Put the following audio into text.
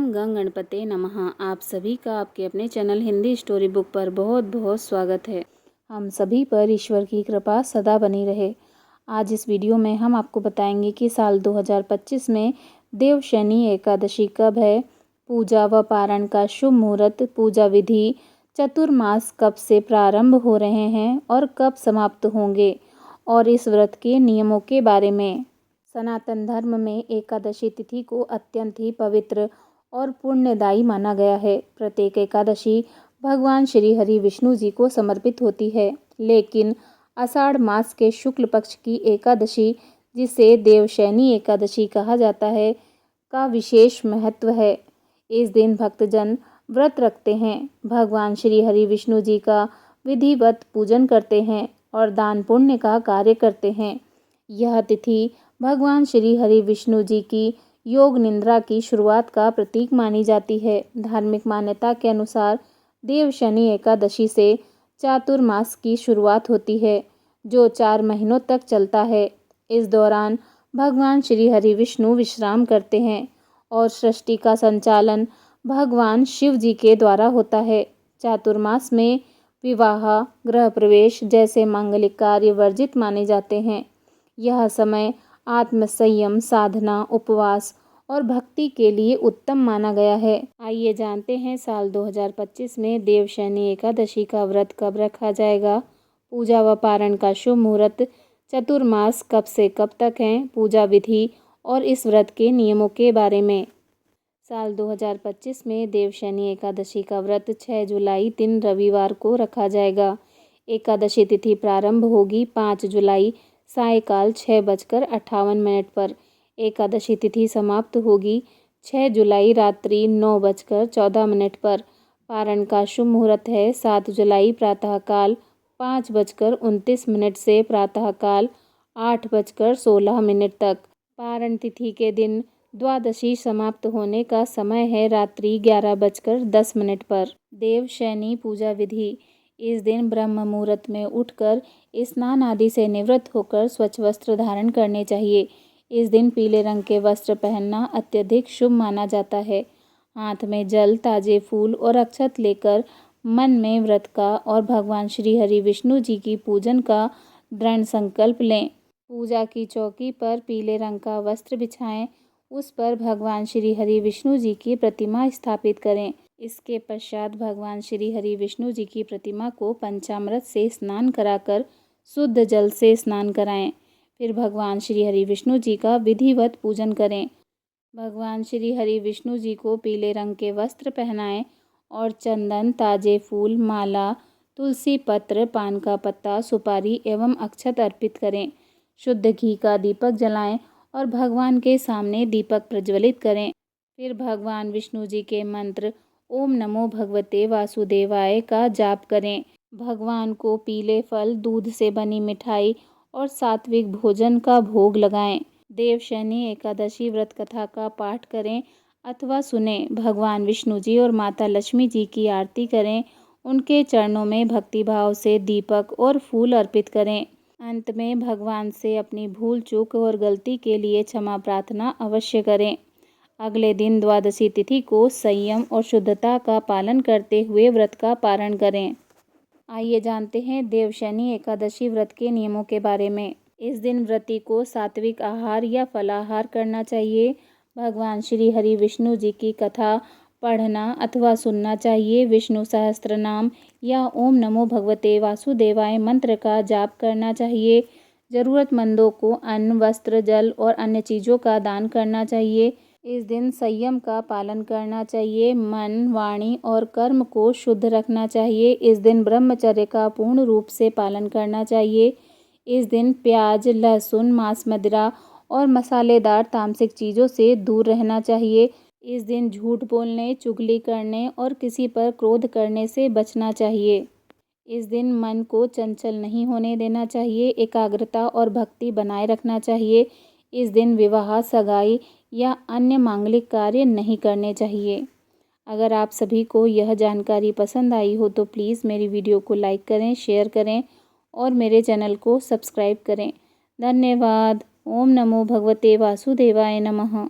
ओम गंग गणपते नमः। आप सभी का आपके अपने चैनल हिंदी स्टोरी बुक पर बहुत बहुत स्वागत है। हम सभी पर ईश्वर की कृपा सदा बनी रहे। आज इस वीडियो में हम आपको बताएंगे कि साल 2025 में देवशयनी एकादशी कब है, पूजा व पारण का शुभ मुहूर्त, पूजा विधि, चतुर्मास कब से प्रारंभ हो रहे हैं और कब समाप्त होंगे, और इस व्रत के नियमों के बारे में। सनातन धर्म में एकादशी तिथि को अत्यंत ही पवित्र और पुण्यदायी माना गया है। प्रत्येक एकादशी भगवान श्री हरि विष्णु जी को समर्पित होती है, लेकिन आषाढ़ मास के शुक्ल पक्ष की एकादशी, जिसे देवशयनी एकादशी कहा जाता है, का विशेष महत्व है। इस दिन भक्तजन व्रत रखते हैं, भगवान श्री हरि विष्णु जी का विधिवत पूजन करते हैं और दान पुण्य का कार्य करते हैं। यह तिथि भगवान श्री हरि विष्णु जी की योग निद्रा की शुरुआत का प्रतीक मानी जाती है। धार्मिक मान्यता के अनुसार देवशयनी एकादशी से चातुर्मास की शुरुआत होती है, जो 4 महीनों तक चलता है। इस दौरान भगवान श्री हरि विष्णु विश्राम करते हैं और सृष्टि का संचालन भगवान शिव जी के द्वारा होता है। चातुर्मास में विवाह, गृह प्रवेश जैसे मांगलिक कार्य वर्जित माने जाते हैं। यह समय आत्मसंयम, साधना, उपवास और भक्ति के लिए उत्तम माना गया है। आइए जानते हैं साल 2025 में देवशयनी एकादशी का व्रत कब रखा जाएगा, पूजा व पारण का शुभ मुहूर्त, चतुर्मास कब से कब तक है, पूजा विधि और इस व्रत के नियमों के बारे में। साल 2025 में देवशयनी एकादशी का व्रत 6 जुलाई दिन रविवार को रखा जाएगा। एकादशी तिथि प्रारंभ होगी 5 जुलाई सायकाल 6:58 पर। एकादशी तिथि समाप्त होगी 6 जुलाई रात्रि 9:14 पर। पारण का शुभ मुहूर्त है 7 जुलाई प्रातःकाल 5:29 से प्रातःकाल 8:16 तक। पारण तिथि के दिन द्वादशी समाप्त होने का समय है रात्रि 11:10 पर। देवशयनी पूजा विधि। इस दिन ब्रह्म मुहूर्त में उठकर स्नान आदि से निवृत्त होकर स्वच्छ वस्त्र धारण करने चाहिए। इस दिन पीले रंग के वस्त्र पहनना अत्यधिक शुभ माना जाता है। हाथ में जल, ताजे फूल और अक्षत लेकर मन में व्रत का और भगवान श्री हरि विष्णु जी की पूजन का दृढ़ संकल्प लें। पूजा की चौकी पर पीले रंग का वस्त्र बिछाएं, उस पर भगवान श्री हरि विष्णु जी की प्रतिमा स्थापित करें। इसके पश्चात भगवान श्री हरि विष्णु जी की प्रतिमा को पंचामृत से स्नान कराकर शुद्ध जल से स्नान कराएं। फिर भगवान श्री हरि विष्णु जी का विधिवत पूजन करें। भगवान श्री हरि विष्णु जी को पीले रंग के वस्त्र पहनाएं और चंदन, ताजे फूल, माला, तुलसी पत्र, पान का पत्ता, सुपारी एवं अक्षत अर्पित करें। शुद्ध घी का दीपक जलाएं और भगवान के सामने दीपक प्रज्वलित करें। फिर भगवान विष्णु जी के मंत्र ओम नमो भगवते वासुदेवाय का जाप करें। भगवान को पीले फल, दूध से बनी मिठाई और सात्विक भोजन का भोग लगाएं। देवशयनी एकादशी व्रत कथा का पाठ करें अथवा सुने। भगवान विष्णु जी और माता लक्ष्मी जी की आरती करें। उनके चरणों में भक्तिभाव से दीपक और फूल अर्पित करें। अंत में भगवान से अपनी भूल चूक और गलती के लिए क्षमा प्रार्थना अवश्य करें। अगले दिन द्वादशी तिथि को संयम और शुद्धता का पालन करते हुए व्रत का पारण करें। आइए जानते हैं देवशयनी एकादशी व्रत के नियमों के बारे में। इस दिन व्रती को सात्विक आहार या फलाहार करना चाहिए। भगवान श्री हरि विष्णु जी की कथा पढ़ना अथवा सुनना चाहिए। विष्णु सहस्त्र नाम या ओम नमो भगवते वासुदेवाय मंत्र का जाप करना चाहिए। जरूरतमंदों को अन्न, वस्त्र, जल और अन्य चीज़ों का दान करना चाहिए। इस दिन संयम का पालन करना चाहिए। मन, वाणी और कर्म को शुद्ध रखना चाहिए। इस दिन ब्रह्मचर्य का पूर्ण रूप से पालन करना चाहिए। इस दिन प्याज, लहसुन, मांस, मदिरा और मसालेदार तामसिक चीज़ों से दूर रहना चाहिए। इस दिन झूठ बोलने, चुगली करने और किसी पर क्रोध करने से बचना चाहिए। इस दिन मन को चंचल नहीं होने देना चाहिए। एकाग्रता और भक्ति बनाए रखना चाहिए। इस दिन विवाह, सगाई या अन्य मांगलिक कार्य नहीं करने चाहिए। अगर आप सभी को यह जानकारी पसंद आई हो तो प्लीज़ मेरी वीडियो को लाइक करें, शेयर करें और मेरे चैनल को सब्सक्राइब करें। धन्यवाद। ओम नमो भगवते वासुदेवाय नमः।